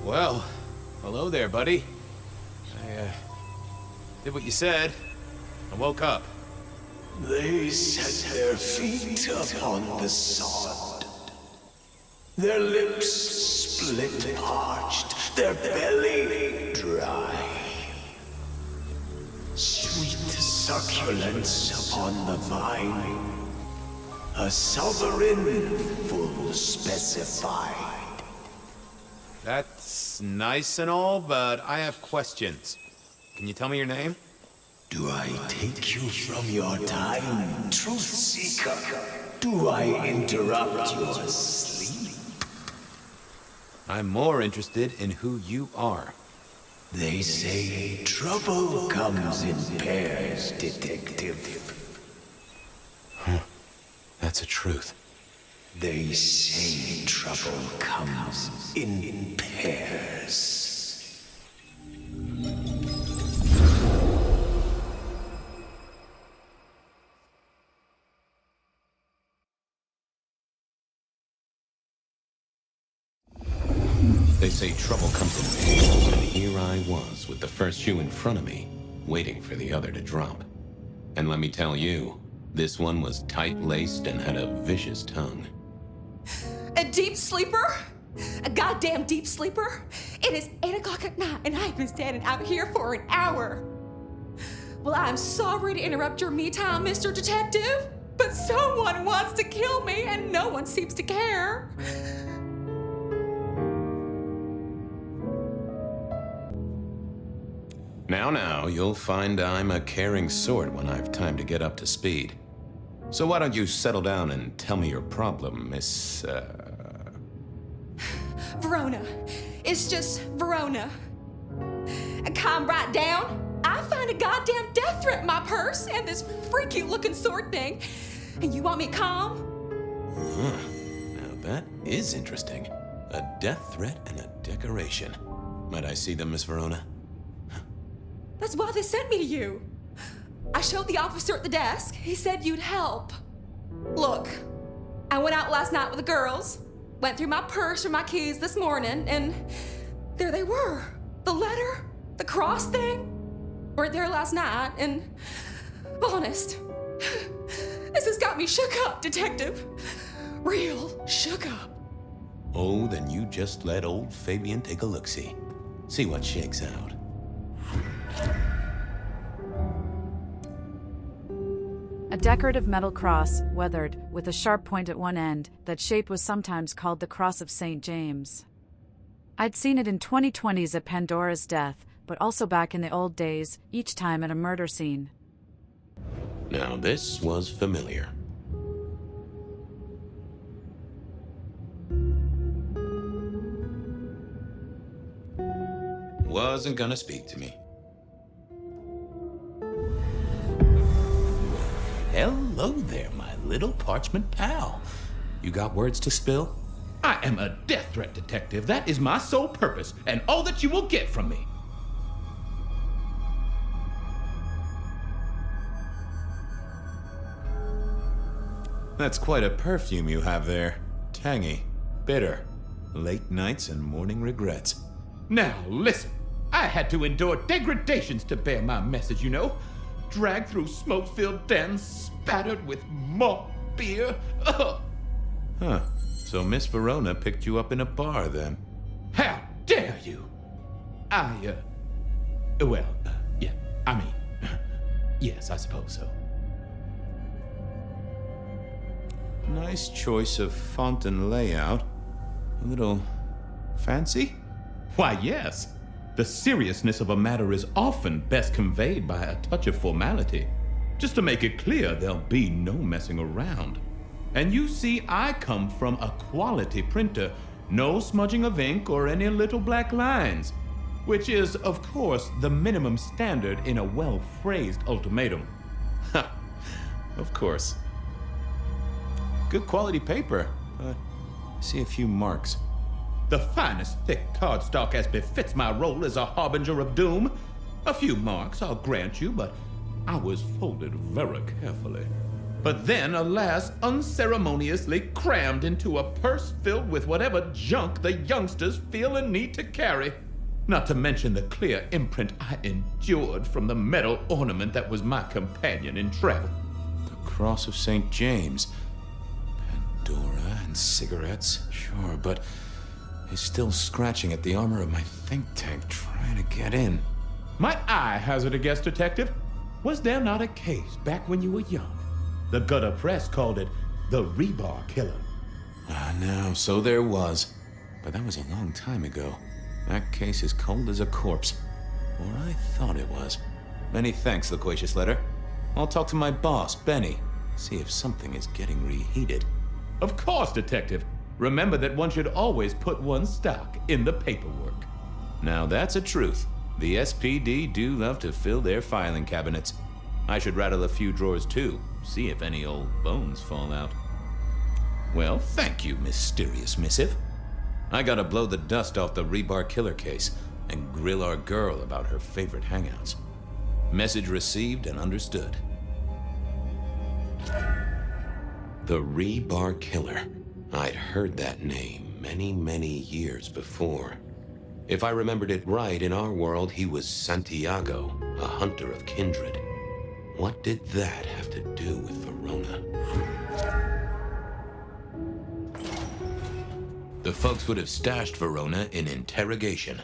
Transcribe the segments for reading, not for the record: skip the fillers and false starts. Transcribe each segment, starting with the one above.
Well, hello there, buddy. I did what you said. I woke up. They set their feet upon the sod. Their lips split parched, their belly dry. Sweet succulence upon the vine, a sovereign full specified. That's nice and all, but I have questions. Can you tell me your name? Do I take you from your time, truth seeker? Do I interrupt your sleep? I'm more interested in who you are. They say trouble comes in pairs, detective. Huh. That's a truth. They say trouble comes in pairs. They say trouble comes in pairs, and here I was with the first shoe in front of me, waiting for the other to drop. And let me tell you, this one was tight-laced and had a vicious tongue. A deep sleeper? A goddamn deep sleeper? It is 8 o'clock at night and I've been standing out here for an hour. Well, I'm sorry to interrupt your me time, Mr. Detective, but someone wants to kill me and no one seems to care. Now, you'll find I'm a caring sort when I've time to get up to speed. So why don't you settle down and tell me your problem, Miss, Verona. It's just Verona. Calm right down. I find a goddamn death threat in my purse and this freaky looking sword thing. And you want me calm? Huh. Now that is interesting. A death threat and a decoration. Might I see them, Miss Verona? That's why they sent me to you. I showed the officer at the desk. He said you'd help. Look, I went out last night with the girls, went through my purse for my keys this morning, and there they were. The letter, the cross thing, were there last night, and honest, this has got me shook up, Detective. Real shook up. Oh, then you just let old Fabian take a look-see. See what shakes out. A decorative metal cross, weathered, with a sharp point at one end, that shape was sometimes called the Cross of St. James. I'd seen it in 2020s at Pandora's death, but also back in the old days, each time at a murder scene. Now this was familiar. Wasn't gonna speak to me. Hello there, my little parchment pal. You got words to spill? I am a death threat detective. That is my sole purpose, and all that you will get from me. That's quite a perfume you have there. Tangy, bitter, late nights and morning regrets. Now, listen. I had to endure degradations to bear my message, you know. Dragged through smoke-filled dens, spattered with malt beer. Ugh. Huh. So Miss Verona picked you up in a bar, then? How dare you? Yeah, yes, I suppose so. Nice choice of font and layout. A little fancy? Why, yes. The seriousness of a matter is often best conveyed by a touch of formality. Just to make it clear, there'll be no messing around. And you see, I come from a quality printer. No smudging of ink or any little black lines. Which is, of course, the minimum standard in a well-phrased ultimatum. Ha! Of course. Good quality paper. I see a few marks. The finest thick cardstock as befits my role as a harbinger of doom. A few marks, I'll grant you, but I was folded very carefully. but then, alas, unceremoniously crammed into a purse filled with whatever junk the youngsters feel a need to carry. Not to mention the clear imprint I endured from the metal ornament that was my companion in travel. The Cross of St. James. Pandora and cigarettes, sure, but he's still scratching at the armor of my think tank, trying to get in. Might I hazard a guess, Detective? Was there not a case back when you were young? The gutter press called it the Rebar Killer. No, so there was. But that was a long time ago. That case is cold as a corpse. Or I thought it was. Many thanks, loquacious letter. I'll talk to my boss, Benny. See if something is getting reheated. Of course, Detective. Remember that one should always put one's stock in the paperwork. Now that's a truth. The SPD do love to fill their filing cabinets. I should rattle a few drawers too, see if any old bones fall out. Well, thank you, mysterious missive. I gotta blow the dust off the Rebar Killer case and grill our girl about her favorite hangouts. Message received and understood. The Rebar Killer. I'd heard that name many, many years before. If I remembered it right, in our world, he was Santiago, a hunter of kindred. What did that have to do with Verona? The folks would have stashed Verona in interrogation.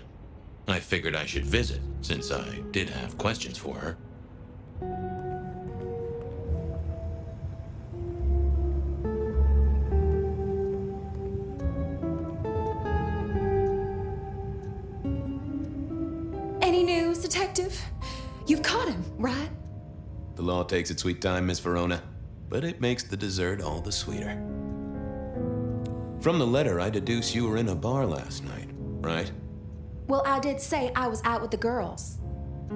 I figured I should visit, since I did have questions for her. Any news, Detective? You've caught him, right? The law takes its sweet time, Miss Verona, but it makes the dessert all the sweeter. From the letter, I deduce you were in a bar last night, right? Well, I did say I was out with the girls.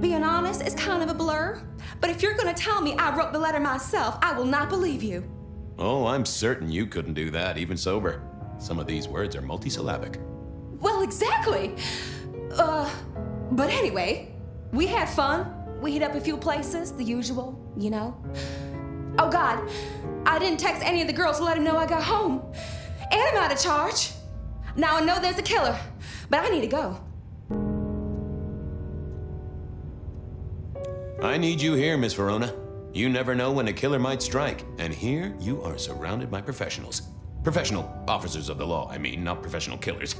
Being honest, it's kind of a blur. But if you're gonna tell me I wrote the letter myself, I will not believe you. Oh, I'm certain you couldn't do that, even sober. Some of these words are multisyllabic. Well, exactly. But anyway, we had fun. We hit up a few places, the usual, you know. Oh God, I didn't text any of the girls to let them know I got home. And I'm out of charge. Now I know there's a killer, but I need to go. I need you here, Miss Verona. You never know when a killer might strike, and here you are surrounded by professionals. Professional officers of the law, I mean, not professional killers.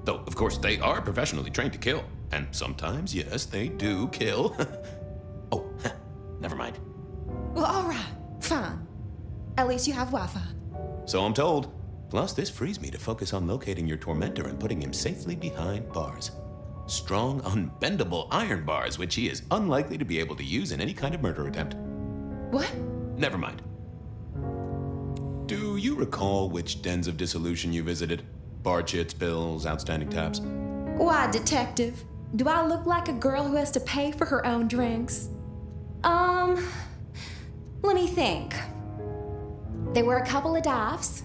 Though, of course, they are professionally trained to kill. And sometimes, yes, they do kill. Oh, never mind. Well, all right, fine. At least you have Wi-Fi. So I'm told. Plus, this frees me to focus on locating your tormentor and putting him safely behind bars. Strong, unbendable iron bars, which he is unlikely to be able to use in any kind of murder attempt. What? Never mind. Do you recall which dens of dissolution you visited? Bar chits, bills, outstanding tabs? Why, Detective? Do I look like a girl who has to pay for her own drinks? Let me think. There were a couple of dives,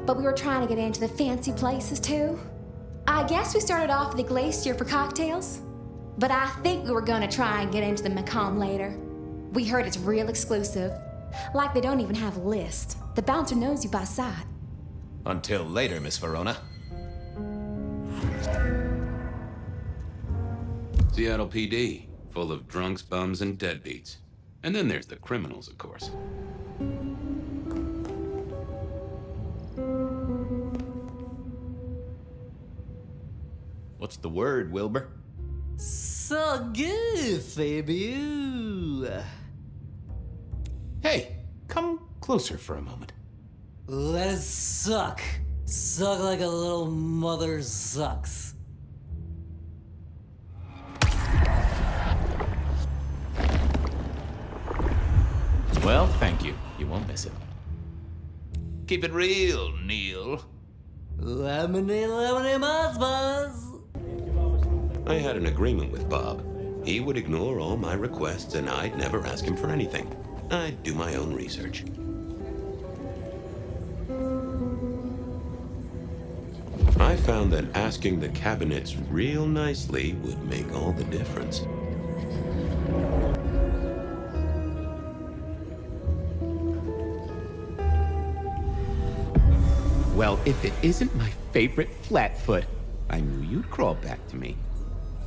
but we were trying to get into the fancy places too. I guess we started off at the Glacier for cocktails, but I think we were gonna try and get into the Macomb later. We heard it's real exclusive. Like they don't even have a list. The bouncer knows you by sight. Until later, Miss Verona. Seattle PD, full of drunks, bums, and deadbeats. And then there's the criminals, of course. What's the word, Wilbur? So good, Fabio. Hey, come closer for a moment. Let it suck. Suck like a little mother sucks. Well, thank you. You won't miss it. Keep it real, Neil. Lemony, lemony, buzz, buzz. I had an agreement with Bob. He would ignore all my requests and I'd never ask him for anything. I'd do my own research. I found that asking the cabinets real nicely would make all the difference. Well, if it isn't my favorite Flatfoot, I knew you'd crawl back to me.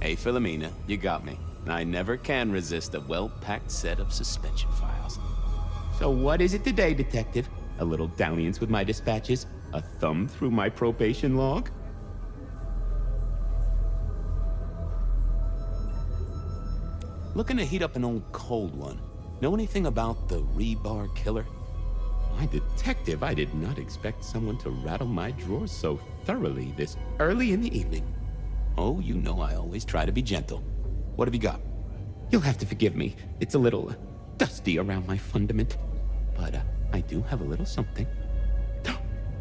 Hey, Philomena, you got me. I never can resist a well-packed set of suspension files. So what is it today, Detective? A little dalliance with my dispatches? A thumb through my probation log? Looking to heat up an old cold one. Know anything about the rebar killer? Why, Detective, I did not expect someone to rattle my drawers so thoroughly this early in the evening. Oh, you know I always try to be gentle. What have you got? You'll have to forgive me. It's a little dusty around my fundament. But I do have a little something.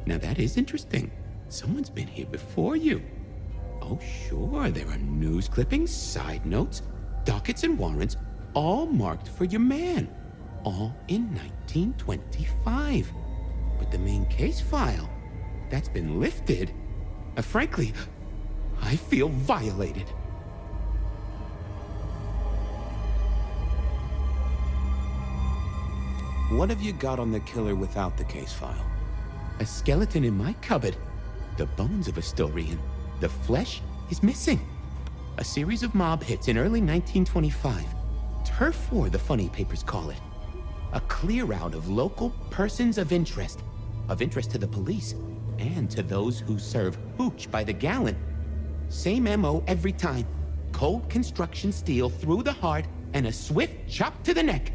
Now that is interesting. Someone's been here before you. Oh, sure, there are news clippings, side notes, dockets and warrants, all marked for your man. All in 1925. But the main case file, that's been lifted. Frankly, I feel violated. What have you got on the killer without the case file? A skeleton in my cupboard. The bones of a Storian. The flesh is missing. A series of mob hits in early 1925. Turf war, the funny papers call it. A clear out of local persons of interest to the police, and to those who serve hooch by the gallon. Same MO every time. Cold construction steel through the heart and a swift chop to the neck.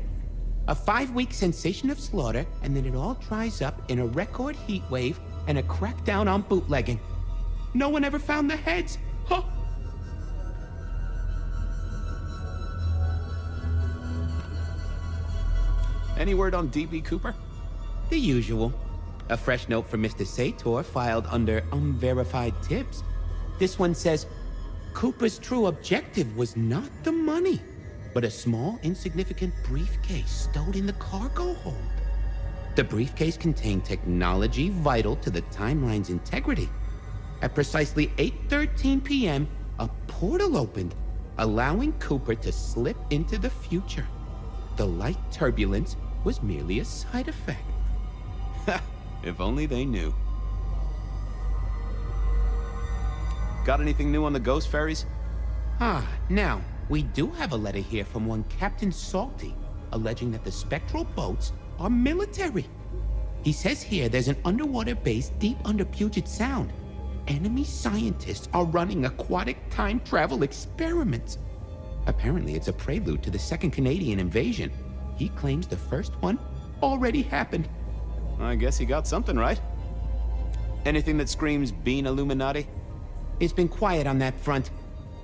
A 5-week sensation of slaughter, and then it all dries up in a record heat wave and a crackdown on bootlegging. No one ever found the heads. Huh? Any word on D.B. Cooper? The usual. A fresh note from Mr. Sator filed under unverified tips. This one says, Cooper's true objective was not the money, but a small, insignificant briefcase stowed in the cargo hold. The briefcase contained technology vital to the timeline's integrity. At precisely 8:13 p.m., a portal opened, allowing Cooper to slip into the future. The light turbulence was merely a side effect. If only they knew. Got anything new on the ghost ferries? Now, we do have a letter here from one Captain Salty, alleging that the spectral boats are military. He says here there's an underwater base deep under Puget Sound. Enemy scientists are running aquatic time travel experiments. Apparently, it's a prelude to the Second Canadian invasion. He claims the first one already happened. I guess he got something right. Anything that screams Bean Illuminati? It's been quiet on that front.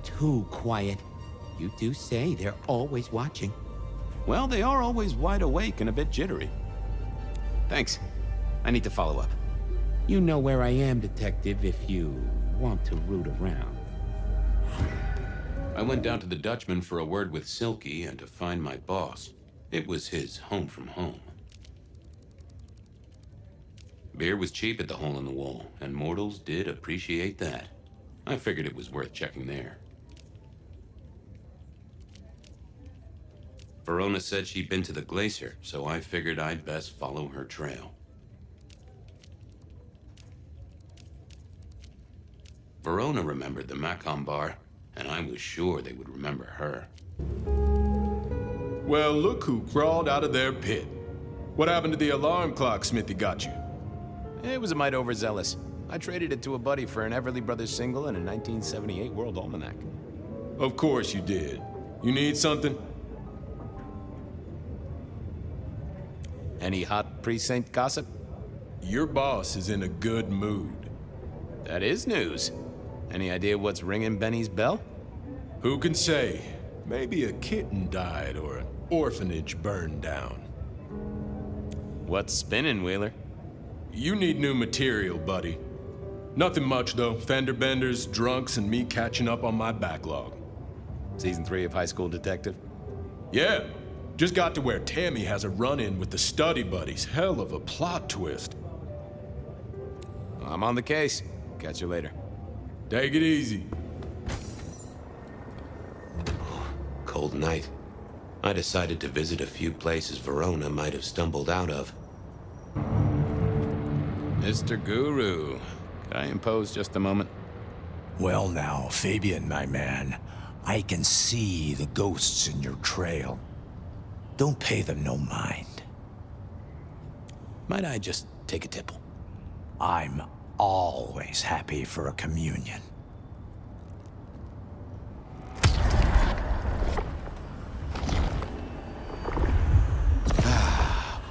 Too quiet. You do say they're always watching. Well, they are always wide awake and a bit jittery. Thanks. I need to follow up. You know where I am, Detective, if you want to root around. I went down to the Dutchman for a word with Silky and to find my boss. It was his home from home. Beer was cheap at the Hole in the Wall, and mortals did appreciate that. I figured it was worth checking there. Verona said she'd been to the glacier, so I figured I'd best follow her trail. Verona remembered the Macom bar, and I was sure they would remember her. Well, look who crawled out of their pit. What happened to the alarm clock Smithy got you? It was a mite overzealous. I traded it to a buddy for an Everly Brothers single and a 1978 World Almanac. Of course you did. You need something? Any hot precinct gossip? Your boss is in a good mood. That is news. Any idea what's ringing Benny's bell? Who can say? Maybe a kitten died or an orphanage burned down. What's spinning, Wheeler? You need new material, buddy. Nothing much, though. Fender benders, drunks, and me catching up on my backlog. Season 3 of High School Detective? Yeah. Just got to where Tammy has a run-in with the study buddies. Hell of a plot twist. I'm on the case. Catch you later. Take it easy. Cold night. I decided to visit a few places Verona might have stumbled out of. Mr. Guru, could I impose just a moment? Well now, Fabian, my man, I can see the ghosts in your trail. Don't pay them no mind. Might I just take a tipple? I'm always happy for a communion.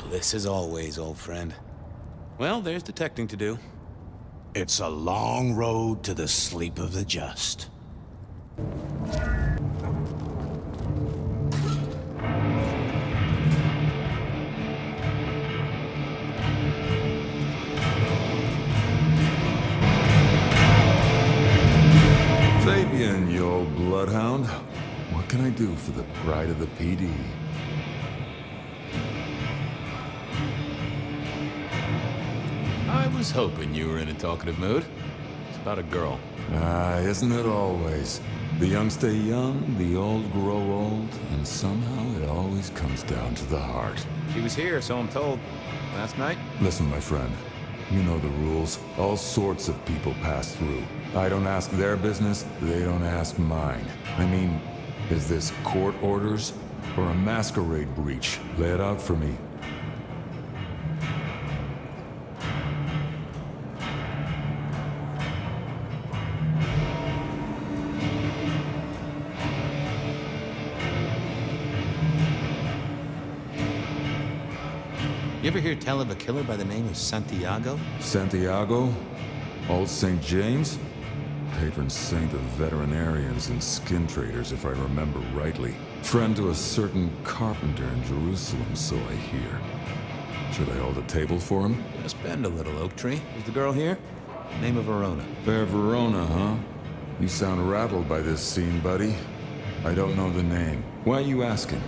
Bliss as always, old friend. Well, there's detecting to do. It's a long road to the sleep of the just. Fabian, you old bloodhound. What can I do for the pride of the PD? I was hoping you were in a talkative mood. It's about a girl. Isn't it always? The young stay young, the old grow old, and somehow it always comes down to the heart. She was here, so I'm told. Last night? Listen, my friend. You know the rules. All sorts of people pass through. I don't ask their business, they don't ask mine. I mean, is this court orders or a masquerade breach? Lay it out for me. You ever hear tell of a killer by the name of Santiago? Santiago? Old St. James? Patron saint of veterinarians and skin traders, if I remember rightly. Friend to a certain carpenter in Jerusalem, so I hear. Should I hold a table for him? Just bend a little, Oak Tree. Is the girl here? Name of Verona. Fair Verona, huh? You sound rattled by this scene, buddy. I don't know the name. Why are you asking?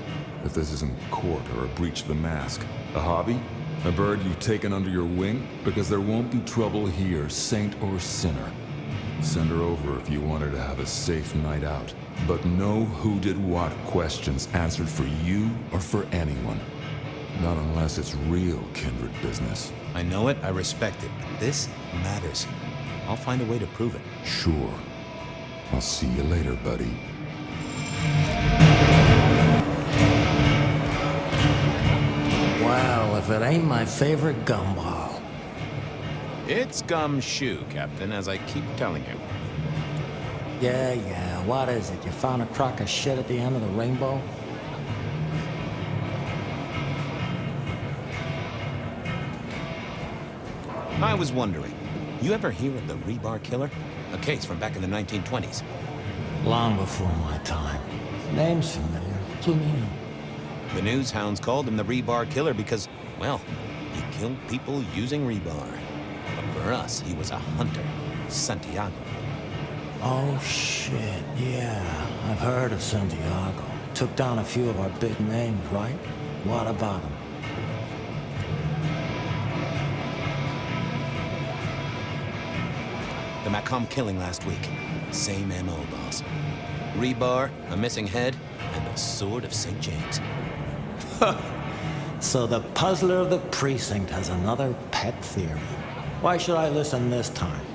If this isn't court or a breach of the mask. A hobby? A bird you've taken under your wing? Because there won't be trouble here, saint or sinner. Send her over if you want her to have a safe night out. But no who did what questions answered for you or for anyone. Not unless it's real kindred business. I know it, I respect it, but this matters. I'll find a way to prove it. Sure. I'll see you later, buddy. Well, if it ain't my favorite gumball. It's gumshoe, Captain, as I keep telling you. Yeah, what is it? You found a crock of shit at the end of the rainbow? I was wondering, you ever hear of the rebar killer? A case from back in the 1920s. Long before my time. Name's familiar. Clue me in. The news hounds called him the rebar killer because, well, he killed people using rebar. But for us, he was a hunter, Santiago. Oh, shit, yeah. I've heard of Santiago. Took down a few of our big names, right? What about him? The Haqim killing last week. Same MO, boss. Rebar, a missing head, and the sword of St. James. So the puzzler of the precinct has another pet theory. Why should I listen this time?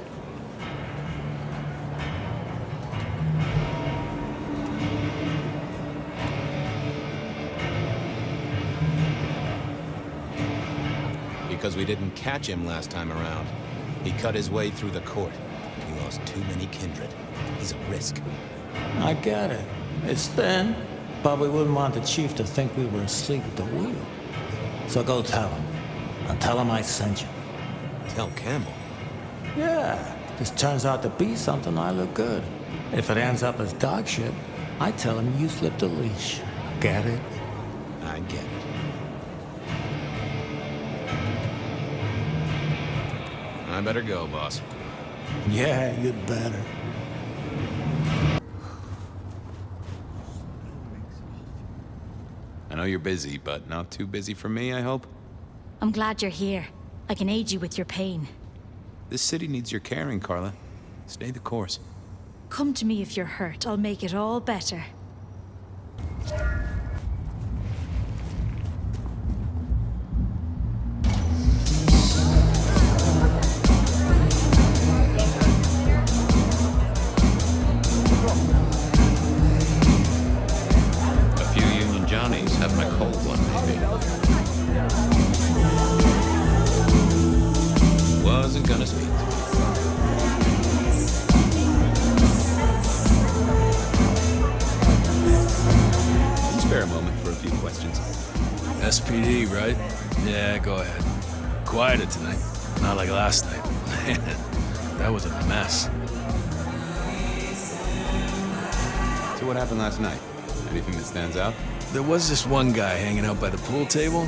Because we didn't catch him last time around. He cut his way through the court. He lost too many kindred. He's a risk. I get it. It's thin, but we wouldn't want the chief to think we were asleep at the wheel. So go tell him. And tell him I sent you. Tell Campbell. Yeah, this turns out to be something I look good. If it ends up as dog shit, I tell him you slipped a leash. Get it? I get it. I better go, boss. Yeah, you'd better. I know you're busy, but not too busy for me, I hope? I'm glad you're here. I can aid you with your pain. This city needs your caring, Carla. Stay the course. Come to me if you're hurt. I'll make it all better. SPD, right? Yeah, go ahead. Quieter tonight. Not like last night. Man, that was a mess. So what happened last night? Anything that stands out? There was this one guy hanging out by the pool table.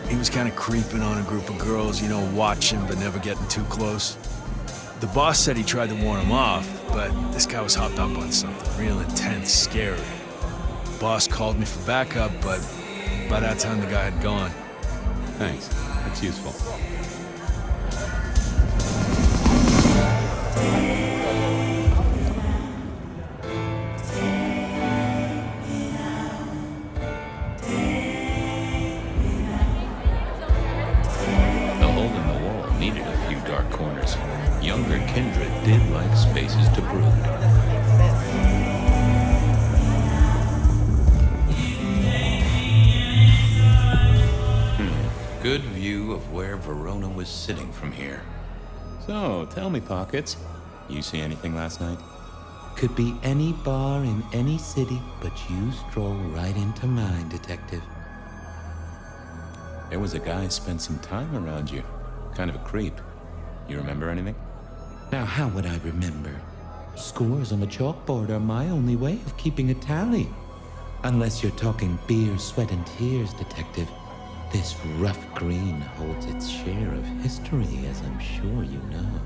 He was kind of creeping on a group of girls, you know, watching but never getting too close. The boss said he tried to warn him off, but this guy was hopped up on something real intense, scary. Boss called me for backup, but by that time the guy had gone. Thanks. That's useful. The hole in the wall needed a few dark corners. Younger kindred did like spaces to brood. Good view of where Verona was sitting from here. So, tell me, Pockets, you see anything last night? Could be any bar in any city, but you stroll right into mine, Detective. There was a guy spent some time around you. Kind of a creep. You remember anything? Now, how would I remember? Scores on the chalkboard are my only way of keeping a tally. Unless you're talking beer, sweat, and tears, Detective. This rough green holds its share of history, as I'm sure you know.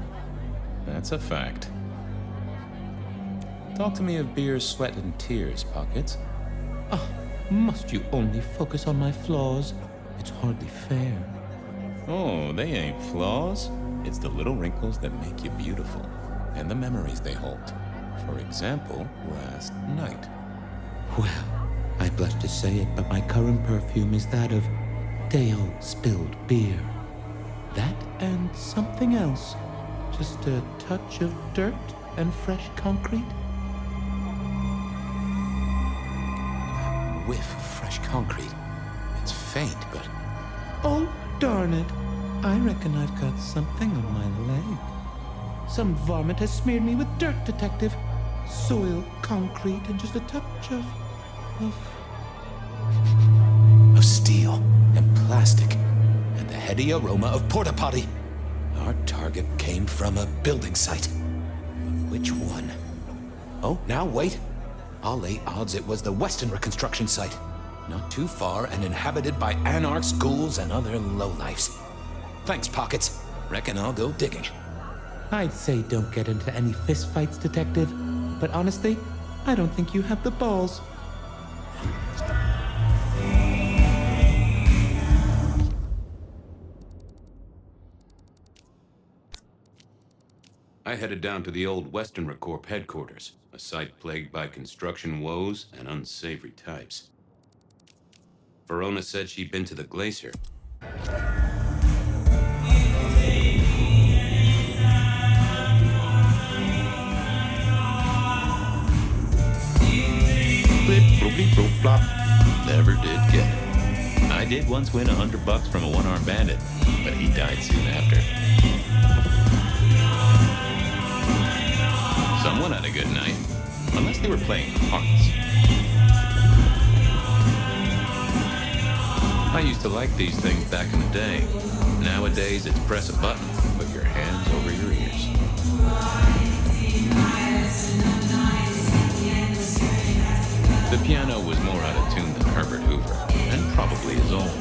That's a fact. Talk to me of beer, sweat, and tears, Pockets. Oh, must you only focus on my flaws? It's hardly fair. Oh, they ain't flaws. It's the little wrinkles that make you beautiful, and the memories they hold. For example, last night. Well, I blush to say it, but my current perfume is that of day-old spilled beer. That and something else. Just a touch of dirt and fresh concrete. Whiff of fresh concrete. It's faint, but... Oh, darn it. I reckon I've got something on my leg. Some varmint has smeared me with dirt, Detective. Soil, concrete, and just a touch of steel and plastic and the heady aroma of porta potty. Our target came from a building site. Which one? Oh, now wait. I'll lay odds it was the Western reconstruction site. Not too far and inhabited by anarchs, ghouls, and other lowlifes. Thanks, Pockets. Reckon I'll go digging. I'd say don't get into any fistfights, Detective. But honestly, I don't think you have the balls. I headed down to the old Western Corp headquarters, a site plagued by construction woes and unsavory types. Verona said she'd been to the glacier. Flip, bloopy, bloop, flop. Never did get it. I did once win $100 from a one-armed bandit, but he died soon after. Someone had a good night, unless they were playing hearts. I used to like these things back in the day. Nowadays, it's press a button with your hands over your ears. The piano was more out of tune than Herbert Hoover, and probably as old.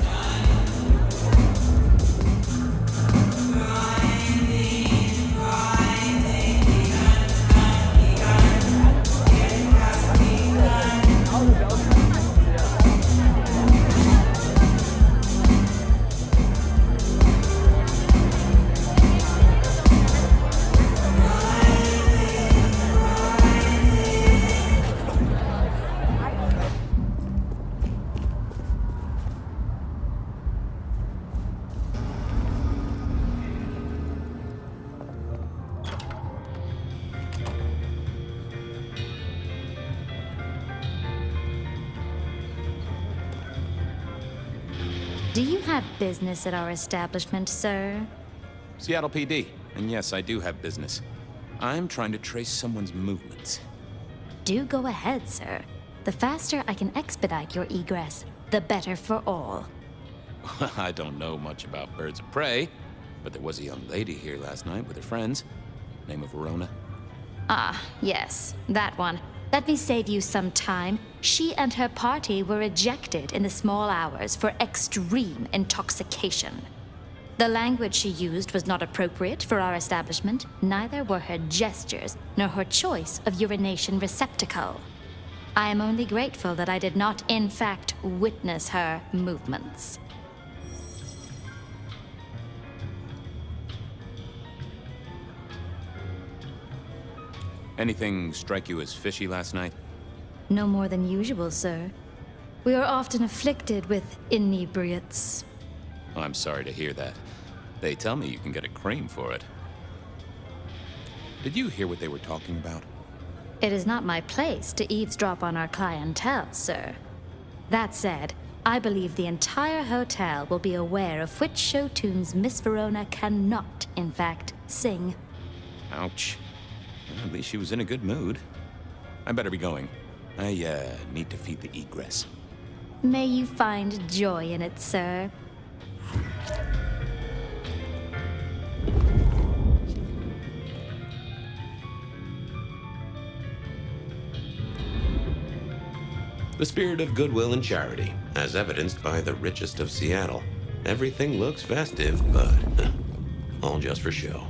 Do you have business at our establishment, sir? Seattle PD. And yes, I do have business. I'm trying to trace someone's movements. Do go ahead, sir. The faster I can expedite your egress, the better for all. I don't know much about birds of prey, but there was a young lady here last night with her friends. Name of Verona. Ah, yes, that one. Let me save you some time. She and her party were ejected in the small hours for extreme intoxication. The language she used was not appropriate for our establishment, neither were her gestures nor her choice of urination receptacle. I am only grateful that I did not, in fact, witness her movements. Anything strike you as fishy last night? No more than usual, sir. We are often afflicted with inebriates. I'm sorry to hear that. They tell me you can get a cream for it. Did you hear what they were talking about? It is not my place to eavesdrop on our clientele, sir. That said, I believe the entire hotel will be aware of which show tunes Miss Verona cannot, in fact, sing. Ouch. Well, at least she was in a good mood. I better be going. I, need to feed the egress. May you find joy in it, sir. The spirit of goodwill and charity, as evidenced by the richest of Seattle. Everything looks festive, but all just for show.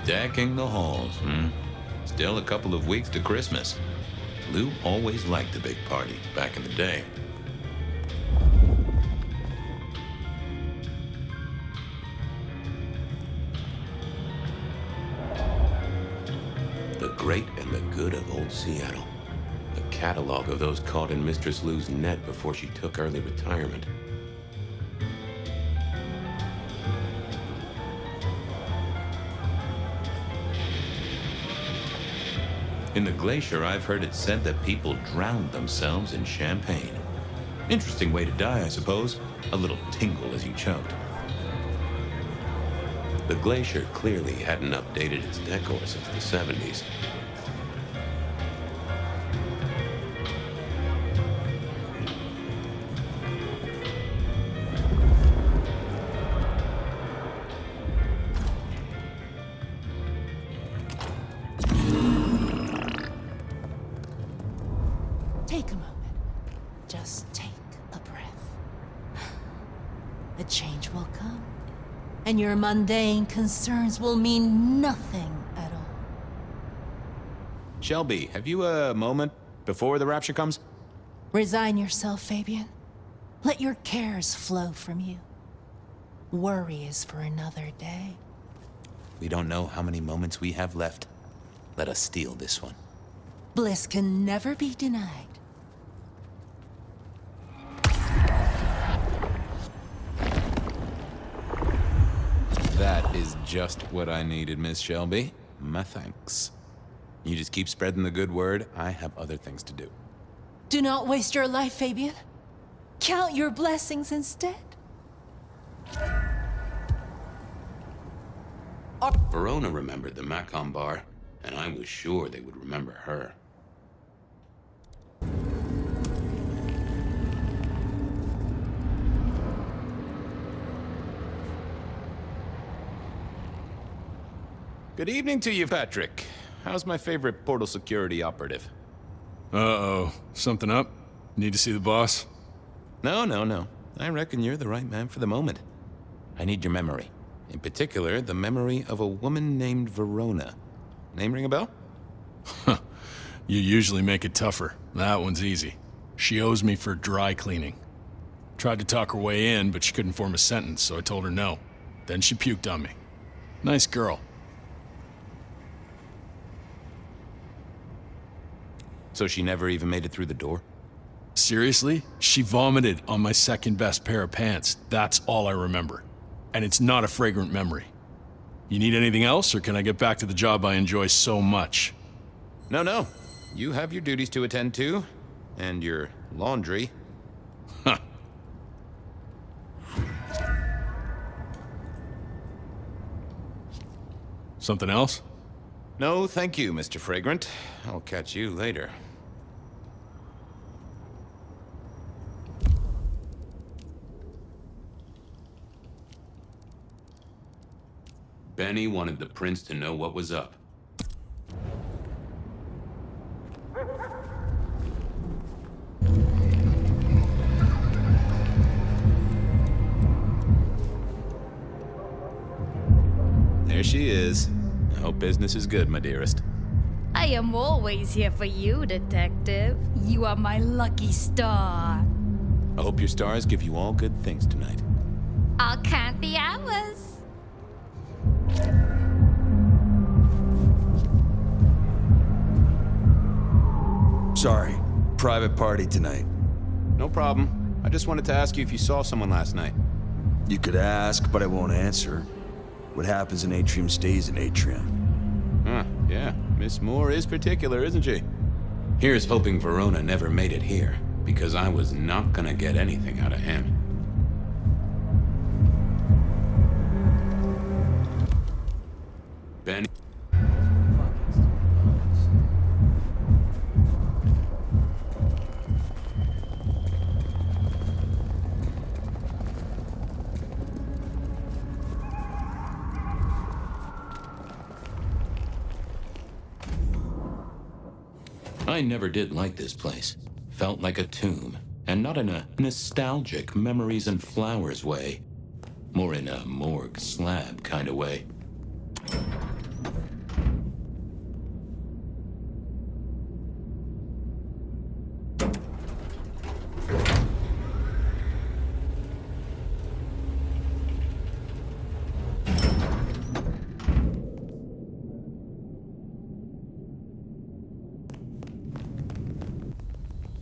Decking the halls, Still a couple of weeks to Christmas. Lou always liked a big party back in the day. The great and the good of old Seattle. A catalog of those caught in Mistress Lou's net before she took early retirement. In the glacier, I've heard it said that people drowned themselves in champagne. Interesting way to die, I suppose. A little tingle as you choked. The glacier clearly hadn't updated its decor since the 70s. Take a moment. Just take a breath. A change will come, and your mundane concerns will mean nothing at all. Shelby, have you a moment before the rapture comes? Resign yourself, Fabian. Let your cares flow from you. Worry is for another day. We don't know how many moments we have left. Let us steal this one. Bliss can never be denied. That is just what I needed, Miss Shelby. My thanks. You just keep spreading the good word. I have other things to do. Do not waste your life, Fabian. Count your blessings instead. Verona remembered the Macon bar, and I was sure they would remember her. Good evening to you, Patrick. How's my favorite portal security operative? Uh-oh. Something up? Need to see the boss? No. I reckon you're the right man for the moment. I need your memory. In particular, the memory of a woman named Verona. Name ring a bell? You usually make it tougher. That one's easy. She owes me for dry cleaning. Tried to talk her way in, but she couldn't form a sentence, so I told her no. Then she puked on me. Nice girl. So she never even made it through the door? Seriously? She vomited on my second best pair of pants. That's all I remember. And it's not a fragrant memory. You need anything else, or can I get back to the job I enjoy so much? No. You have your duties to attend to, and your laundry. Huh. Something else? No, thank you, Mr. Fragrant. I'll catch you later. Benny wanted the prince to know what was up. There she is. I hope business is good, my dearest. I am always here for you, Detective. You are my lucky star. I hope your stars give you all good things tonight. I'll count the hours. Sorry, private party tonight. No problem. I just wanted to ask you if you saw someone last night. You could ask, but I won't answer. What happens in Atrium stays in Atrium. Huh, yeah. Miss Moore is particular, isn't she? Here's hoping Verona never made it here, because I was not gonna get anything out of him. Benny. I never did like this place. Felt like a tomb, and not in a nostalgic memories and flowers way. More in a morgue slab kind of way.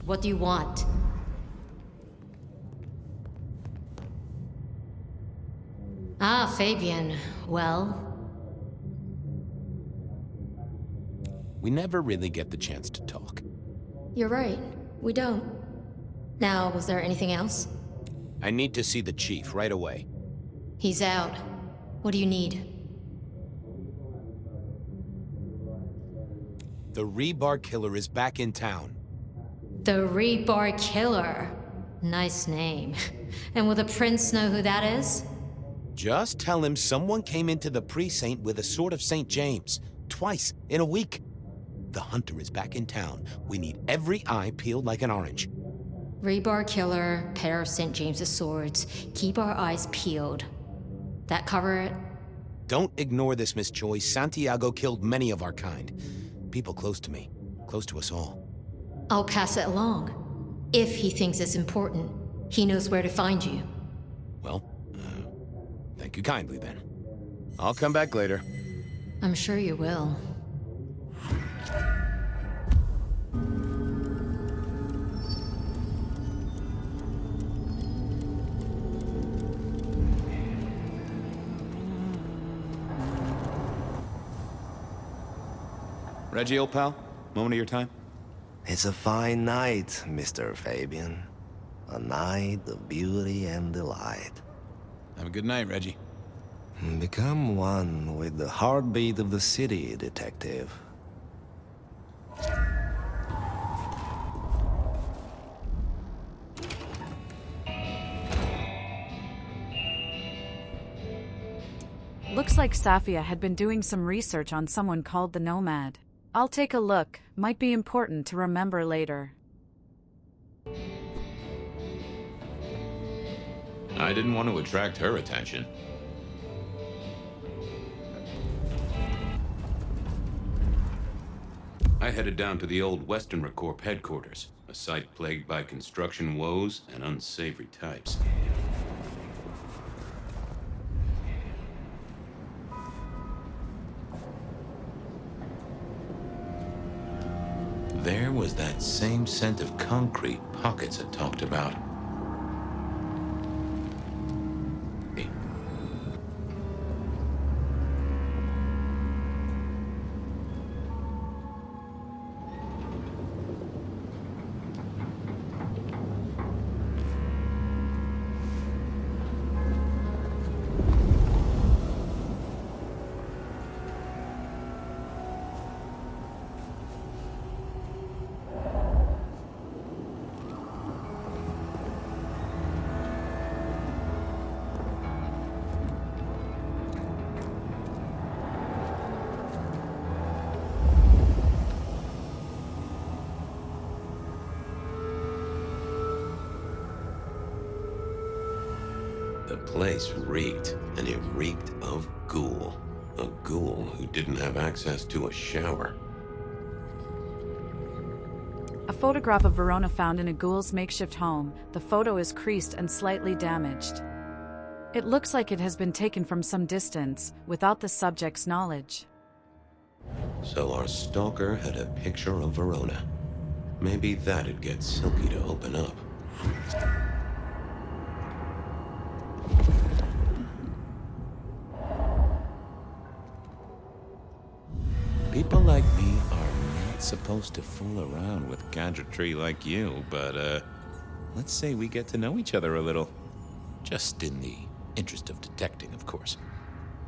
What do you want? Ah, Fabian. Well? We never really get the chance to talk. You're right. We don't. Now, was there anything else? I need to see the chief right away. He's out. What do you need? The Rebar Killer is back in town. The Rebar Killer. Nice name. And will the prince know who that is? Just tell him someone came into the precinct with a sword of St. James. Twice in a week. The hunter is back in town. We need every eye peeled like an orange. Rebar Killer, pair of St. James's swords. Keep our eyes peeled. That cover it? Don't ignore this, Miss Joyce. Santiago killed many of our kind. People close to me. Close to us all. I'll pass it along. If he thinks it's important, he knows where to find you. Well, thank you kindly then. I'll come back later. I'm sure you will. Reggie, old pal, moment of your time? It's a fine night, Mr. Fabian. A night of beauty and delight. Have a good night, Reggie. Become one with the heartbeat of the city, Detective. Looks like Safia had been doing some research on someone called the Nomad. I'll take a look. Might be important to remember later. I didn't want to attract her attention. I headed down to the old Western Corp headquarters, a site plagued by construction woes and unsavory types. There was that same scent of concrete pockets I talked about. place reeked, and it reeked of ghoul. A ghoul who didn't have access to a shower. A photograph of Verona found in a ghoul's makeshift home. The photo is creased and slightly damaged. It looks like it has been taken from some distance, without the subject's knowledge. So our stalker had a picture of Verona. Maybe that'd get Silky to open up. People like me are not supposed to fool around with gadgetry like you, but, let's say we get to know each other a little. Just in the interest of detecting, of course.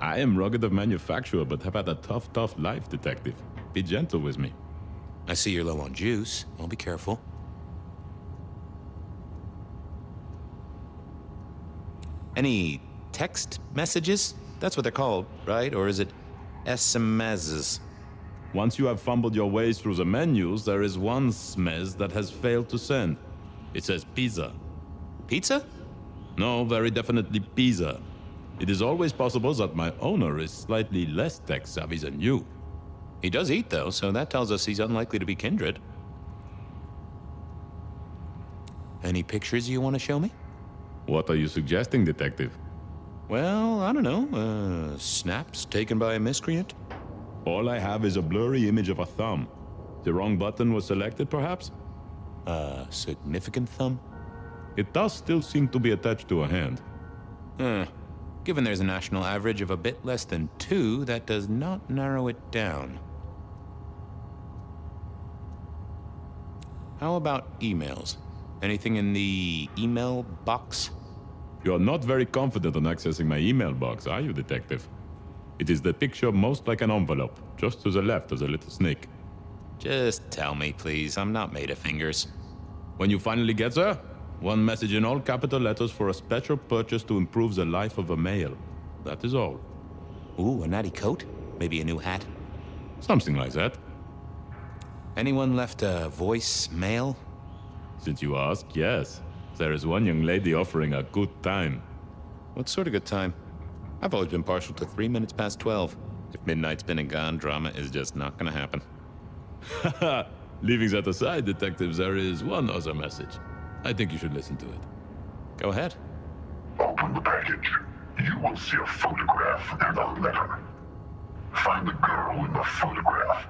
I am rugged of manufacture, but have had a tough life, detective. Be gentle with me. I see you're low on juice. I'll be careful. Any text messages? That's what they're called, right? Or is it SMSs? Once you have fumbled your way through the menus, there is one smez that has failed to send. It says pizza. Pizza? No, very definitely pizza. It is always possible that my owner is slightly less tech-savvy than you. He does eat, though, so that tells us he's unlikely to be kindred. Any pictures you want to show me? What are you suggesting, detective? Well, I don't know. Snaps taken by a miscreant? All I have is a blurry image of a thumb. The wrong button was selected, perhaps? A significant thumb? It does still seem to be attached to a hand. Given there's a national average of a bit less than 2, that does not narrow it down. How about emails? Anything in the email box? You're not very confident on accessing my email box, are you, detective? It is the picture most like an envelope, just to the left of the little snake. Just tell me, please. I'm not made of fingers. When you finally get there, one message in all capital letters for a special purchase to improve the life of a male. That is all. Ooh, a natty coat? Maybe a new hat? Something like that. Anyone left a voicemail? Since you ask, yes. There is one young lady offering a good time. What sort of good time? I've always been partial to 3 minutes past 12. If midnight's been and gone, drama is just not gonna happen. Haha, leaving that aside, detectives, there is one other message. I think you should listen to it. Go ahead. Open the package. You will see a photograph and a letter. Find the girl in the photograph.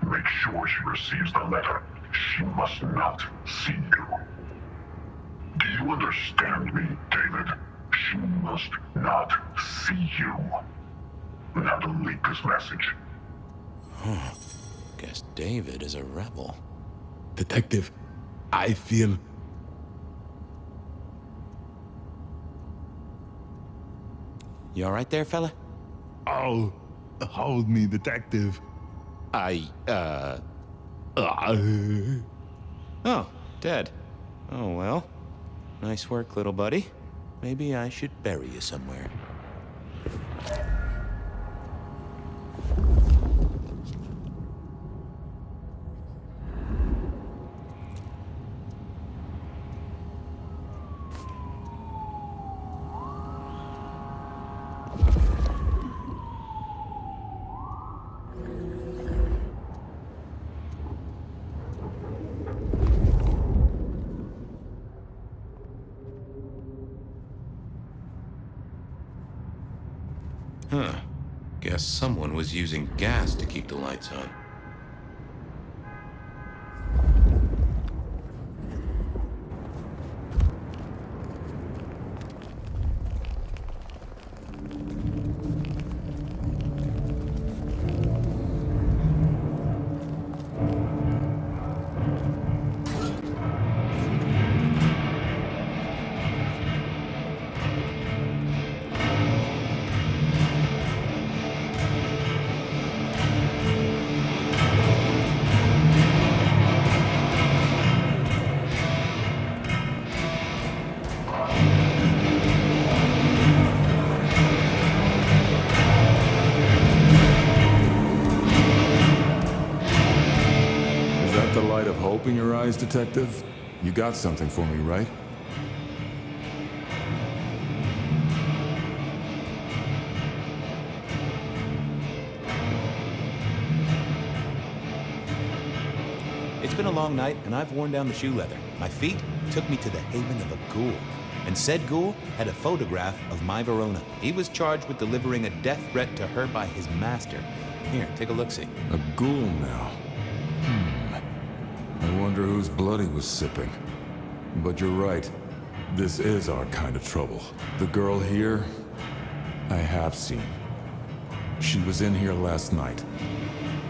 Make sure she receives the letter. She must not see you. Do you understand me, David? She must not see you. Now delete this message. Guess David is a rebel. Detective, I feel... You all right there, fella? Oh, hold me, detective. Oh, dead. Oh, well. Nice work, little buddy. Maybe I should bury you somewhere. Guess someone was using gas to keep the lights on. In your eyes, detective? You got something for me, right? It's been a long night, and I've worn down the shoe leather. My feet took me to the haven of a ghoul. And said ghoul had a photograph of my Verona. He was charged with delivering a death threat to her by his master. Here, take a look-see. A ghoul now. I wonder whose blood he was sipping. But you're right. This is our kind of trouble. The girl here, I have seen. She was in here last night.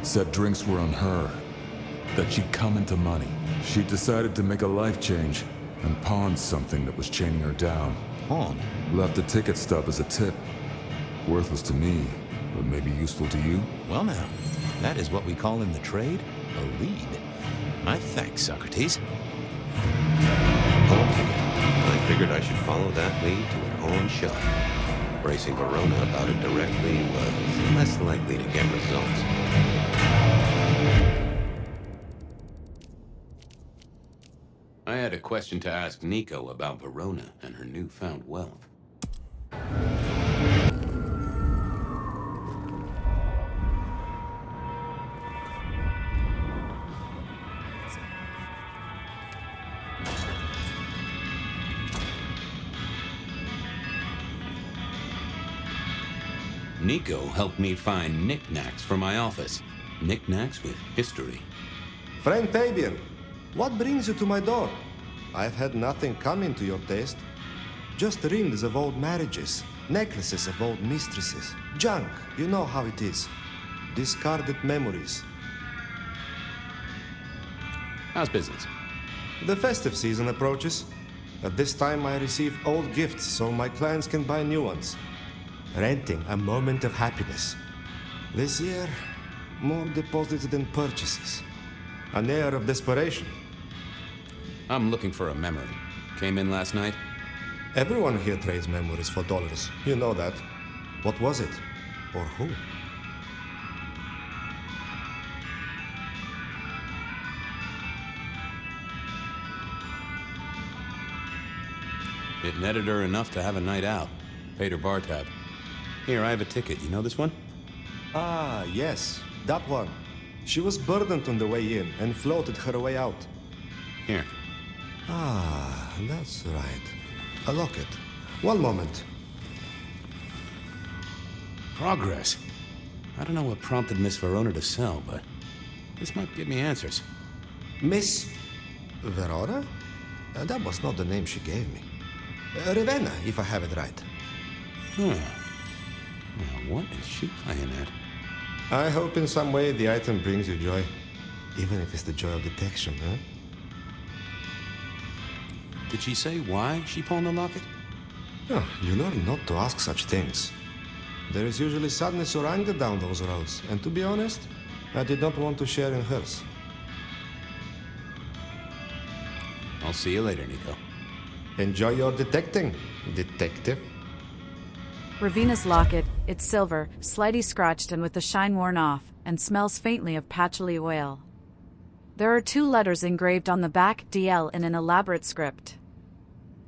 Said drinks were on her. That she'd come into money. She decided to make a life change and pawned something that was chaining her down. Pawned? Left a ticket stub as a tip. Worthless to me, but maybe useful to you? Well now, that is what we call in the trade a lead. My thanks, Socrates. I'll take it. I figured I should follow that lead to an on shot. Bracing Verona about it directly was less likely to get results. I had a question to ask Nico about Verona and her newfound wealth. Nico helped me find knickknacks for my office. Knickknacks with history. Friend Fabian, what brings you to my door? I've had nothing coming to your taste. Just rings of old marriages, necklaces of old mistresses, junk, you know how it is. Discarded memories. How's business? The festive season approaches. At this time I receive old gifts so my clients can buy new ones. Renting a moment of happiness. This year, more deposits than purchases. An air of desperation. I'm looking for a memory. Came in last night? Everyone here trades memories for dollars. You know that. What was it? Or who? It netted her enough to have a night out. Paid her bar tab. Here, I have a ticket. You know this one? Ah, yes. That one. She was burdened on the way in and floated her way out. Here. Ah, that's right. A locket. One moment. Progress. I don't know what prompted Miss Verona to sell, but this might give me answers. Miss Verona? That was not the name she gave me. Ravenna, if I have it right. Huh. Now, what is she playing at? I hope in some way the item brings you joy. Even if it's the joy of detection, huh? Did she say why she pawned the locket? Oh, you learn not to ask such things. There is usually sadness or anger down those roads, and to be honest, I did not want to share in hers. I'll see you later, Nico. Enjoy your detecting, detective. Ravina's locket, it's silver, slightly scratched and with the shine worn off, and smells faintly of patchouli oil. There are 2 letters engraved on the back, DL, in an elaborate script.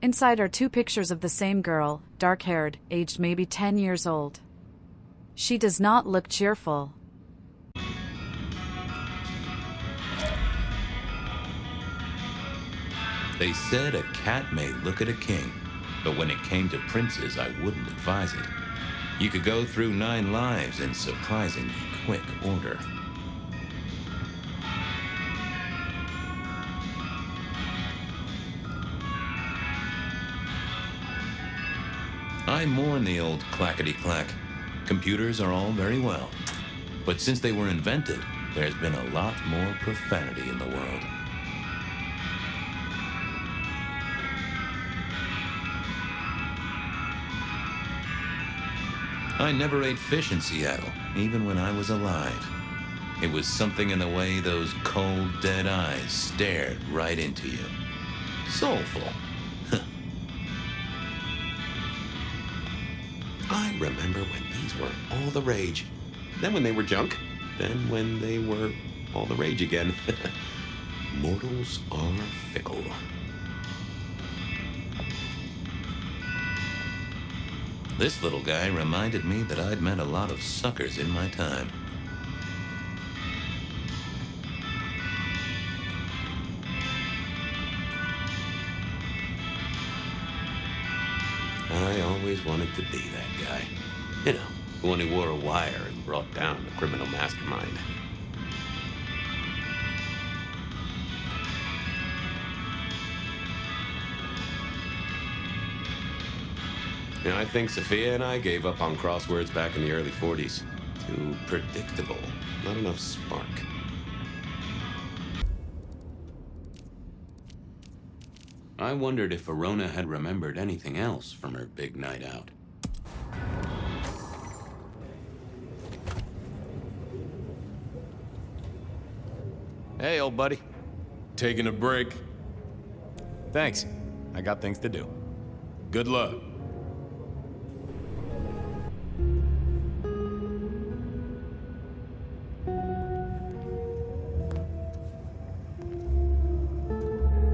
Inside are 2 pictures of the same girl, dark-haired, aged maybe 10 years old. She does not look cheerful. They said a cat may look at a king, but when it came to princes, I wouldn't advise it. You could go through 9 lives in surprisingly quick order. I mourn the old clackety-clack. Computers are all very well, but since they were invented, there's been a lot more profanity in the world. I never ate fish in Seattle, even when I was alive. It was something in the way those cold, dead eyes stared right into you. Soulful. I remember when these were all the rage. Then when they were junk. Then when they were all the rage again. Mortals are fickle. This little guy reminded me that I'd met a lot of suckers in my time. I always wanted to be that guy. You know, the one who wore a wire and brought down the criminal mastermind. Yeah, I think Sophia and I gave up on crosswords back in the early 40s. Too predictable. Not enough spark. I wondered if Verona had remembered anything else from her big night out. Hey, old buddy. Taking a break? Thanks. I got things to do. Good luck.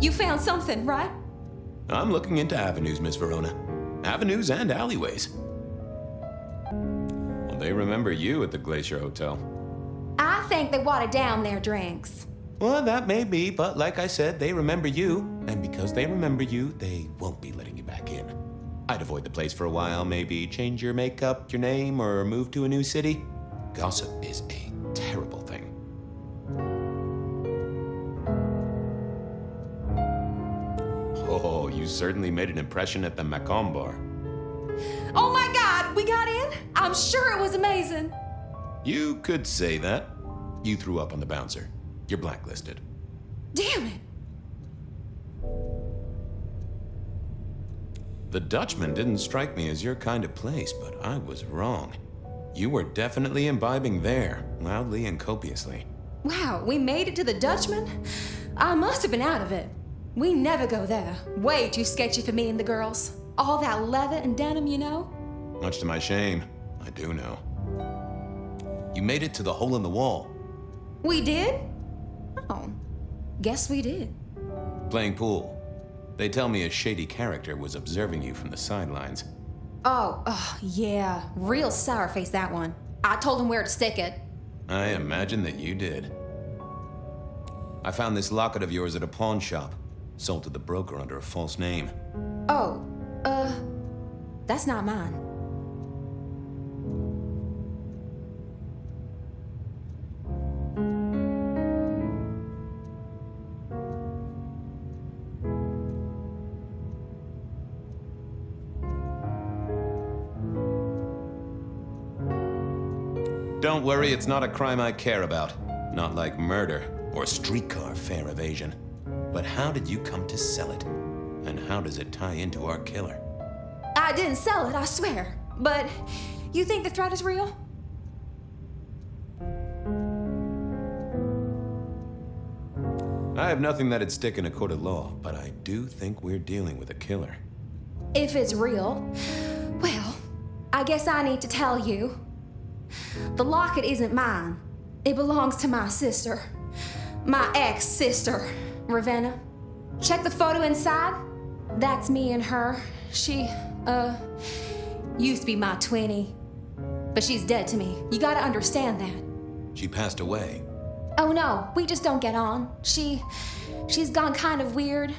You found something, right? I'm looking into avenues, Miss Verona. Avenues and alleyways. Well, they remember you at the Glacier Hotel. I think they watered down their drinks. Well, that may be, but like I said, they remember you. And because they remember you, they won't be letting you back in. I'd avoid the place for a while, maybe change your makeup, your name, or move to a new city. Gossip is a terrible thing. Oh, you certainly made an impression at the Macomb bar. Oh my God, we got in? I'm sure it was amazing. You could say that. You threw up on the bouncer. You're blacklisted. Damn it. The Dutchman didn't strike me as your kind of place, but I was wrong. You were definitely imbibing there, loudly and copiously. Wow, we made it to the Dutchman? I must have been out of it. We never go there. Way too sketchy for me and the girls. All that leather and denim, you know? Much to my shame, I do know. You made it to the hole in the wall. We did? Oh, guess we did. Playing pool. They tell me a shady character was observing you from the sidelines. Oh, yeah. Real sour face, that one. I told him where to stick it. I imagine that you did. I found this locket of yours at a pawn shop. Sold to the broker under a false name. Oh, that's not mine. Don't worry, it's not a crime I care about. Not like murder or streetcar fare evasion. But how did you come to sell it? And how does it tie into our killer? I didn't sell it, I swear. But you think the threat is real? I have nothing that'd stick in a court of law, but I do think we're dealing with a killer. If it's real, well, I guess I need to tell you. The locket isn't mine. It belongs to my sister. My ex-sister, Ravenna. Check the photo inside. That's me and her. She, used to be my twinnie. But she's dead to me. You gotta understand that. She passed away. Oh no, we just don't get on. She's gone kind of weird.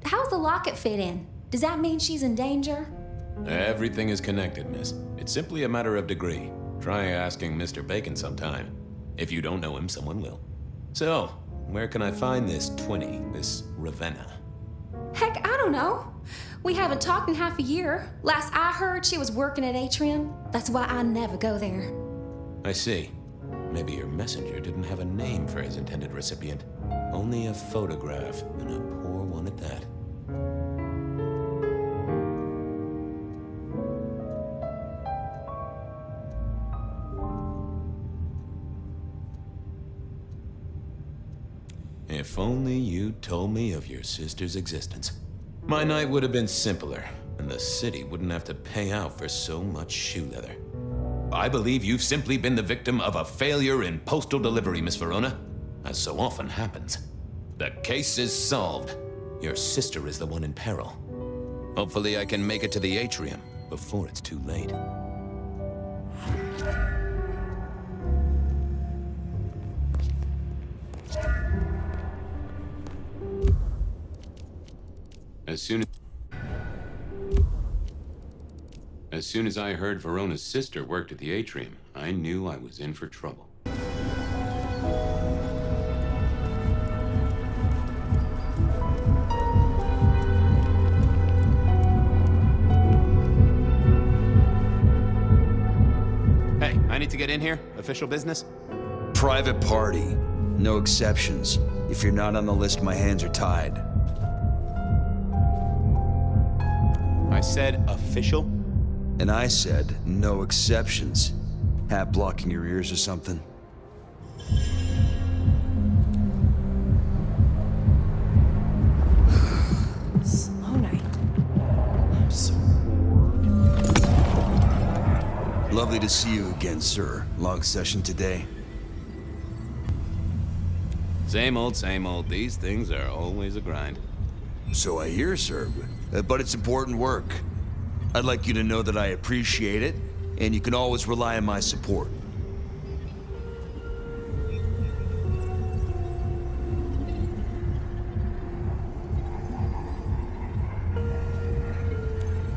How's the locket fit in? Does that mean she's in danger? Everything is connected, miss. It's simply a matter of degree. Try asking Mr. Bacon sometime. If you don't know him, someone will. So, where can I find this twinnie, this Ravenna? Heck, I don't know. We haven't talked in half a year. Last I heard, she was working at Atrium. That's why I never go there. I see. Maybe your messenger didn't have a name for his intended recipient. Only a photograph, and a poor one at that. If only you told me of your sister's existence. My night would have been simpler, and the city wouldn't have to pay out for so much shoe leather. I believe you've simply been the victim of a failure in postal delivery, Miss Verona, as so often happens. The case is solved. Your sister is the one in peril. Hopefully I can make it to the atrium before it's too late. As soon as... As soon as I heard Verona's sister worked at the atrium, I knew I was in for trouble. Hey, I need to get in here. Official business? Private party. No exceptions. If you're not on the list, my hands are tied. I said official? And I said no exceptions. Hat blocking your ears or something? Slow night. I'm so bored. Lovely to see you again, sir. Long session today. Same old, same old. These things are always a grind. So I hear, sir. But it's important work. I'd like you to know that I appreciate it, and you can always rely on my support.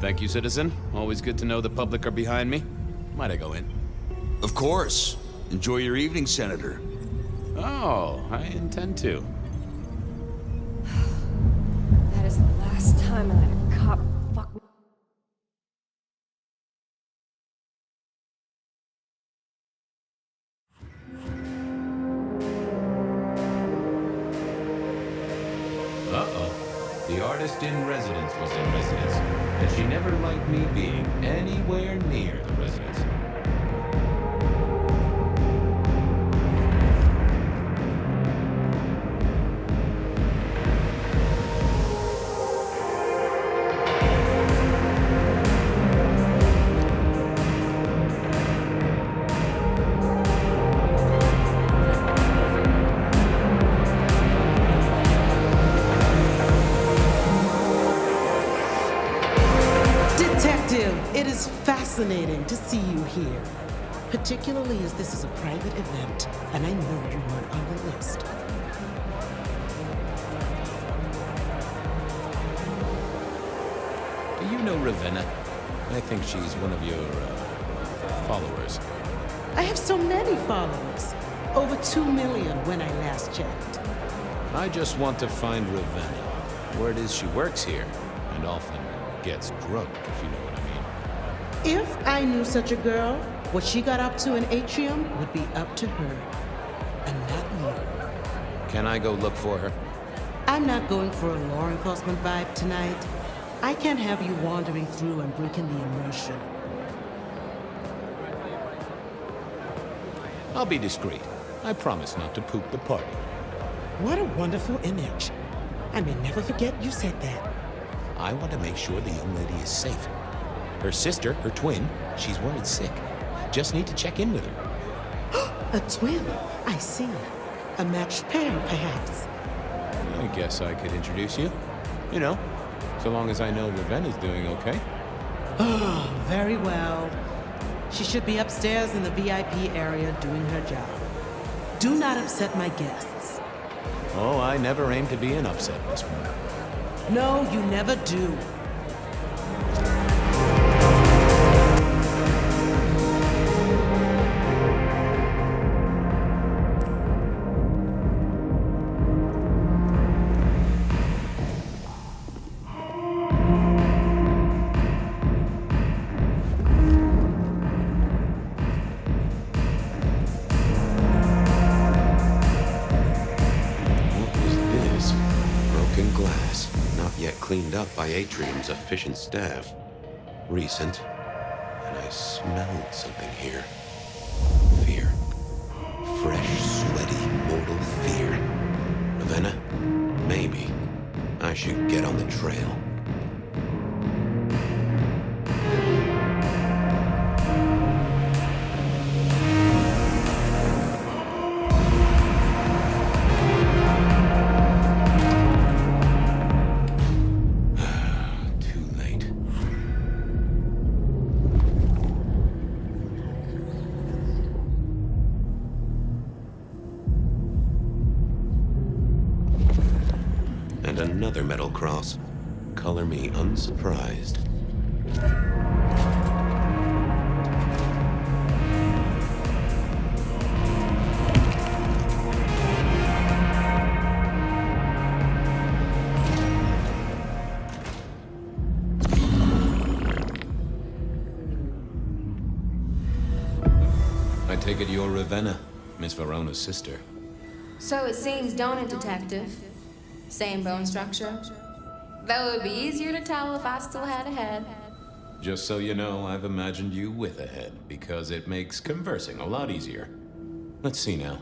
Thank you, citizen. Always good to know the public are behind me. Might I go in? Of course. Enjoy your evening, Senator. Oh, I intend to. That is the last time I let a cop fuck me. Uh-oh. The artist in residence was in residence, and she never liked me being anywhere near the residence. It is fascinating to see you here, particularly as this is a private event, and I know you weren't on the list. Do you know Ravenna? I think she's one of your, followers. I have so many followers. Over 2 million when I last checked. I just want to find Ravenna. Word is she works here, and often gets drunk, if you know what I mean. If I knew such a girl, what she got up to in Atrium would be up to her, and not me. Can I go look for her? I'm not going for a law enforcement vibe tonight. I can't have you wandering through and breaking the immersion. I'll be discreet. I promise not to poop the party. What a wonderful image. I may never forget you said that. I want to make sure the young lady is safe. Her sister, her twin, she's worried sick. Just need to check in with her. A twin? I see. A matched pair, perhaps. I guess I could introduce you. You know, so long as I know Ravenna's doing okay. Oh, very well. She should be upstairs in the VIP area doing her job. Do not upset my guests. Oh, I never aim to be an upset, Miss Warner. No, you never do. Cleaned up by Atrium's efficient staff. Recent, and I smelled something here. Fear. Fresh, sweaty, mortal fear. Ravenna, maybe I should get on the trail. Another metal cross. Color me unsurprised. You're Ravenna, Miss Verona's sister. So it seems, don't it, Detective? Same bone structure. Though it would be easier to tell if I still had a head. Just so you know, I've imagined you with a head, because it makes conversing a lot easier. Let's see now.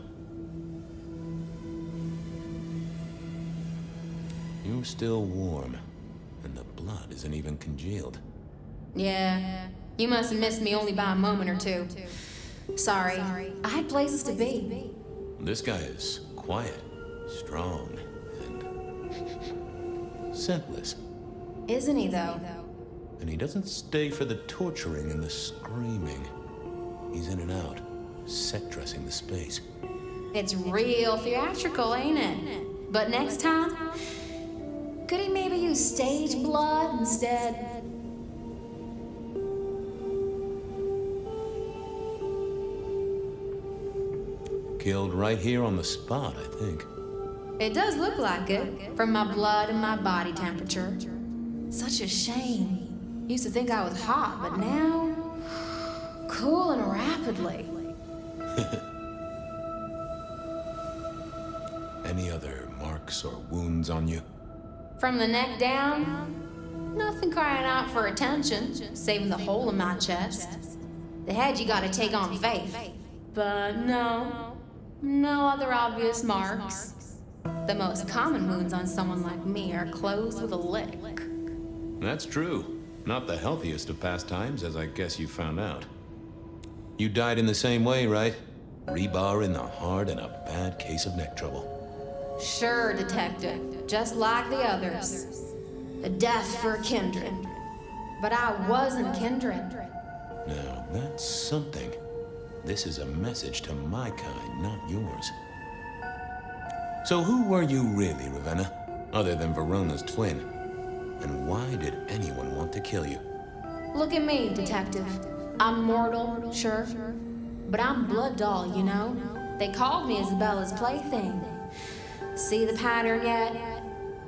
You're still warm, and the blood isn't even congealed. Yeah, you must have missed me only by a moment or two. Sorry, I had places to be. This guy is quiet, strong, and scentless. Isn't he, though? And he doesn't stay for the torturing and the screaming. He's in and out, set dressing the space. It's real theatrical, ain't it? But next time, could he maybe use stage blood instead? Killed right here on the spot, I think. It does look like it, from my blood and my body temperature. Such a shame. Used to think I was hot, but now, cooling rapidly. Any other marks or wounds on you? From the neck down, nothing crying out for attention, saving the hole in my chest. The head you gotta take on faith. But no other obvious marks. The most common wounds on someone like me are closed with a lick. That's true. Not the healthiest of pastimes, as I guess you found out. You died in the same way, right? Rebar in the heart and a bad case of neck trouble. Sure, Detective. Just like the others. A death for a kindred. But I wasn't kindred. Now, that's something. This is a message to my kind, not yours. So who were you really, Ravenna? Other than Verona's twin? And why did anyone want to kill you? Look at me, Detective. I'm mortal, sure. But I'm blood doll, you know? They called me Isabella's plaything. See the pattern yet?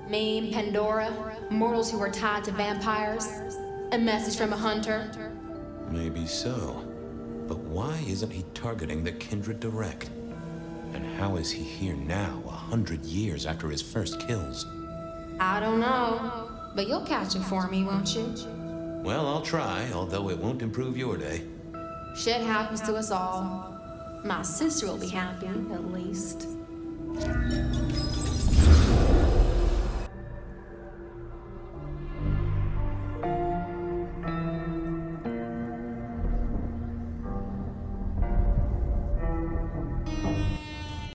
Me and Pandora, mortals who are tied to vampires. A message from a hunter. Maybe so. But why isn't he targeting the kindred direct? And how is he here now, 100 years after his first kills? I don't know. But you'll catch him for me, won't you? Well, I'll try, although it won't improve your day. Shit happens to us all. My sister will be happy, at least.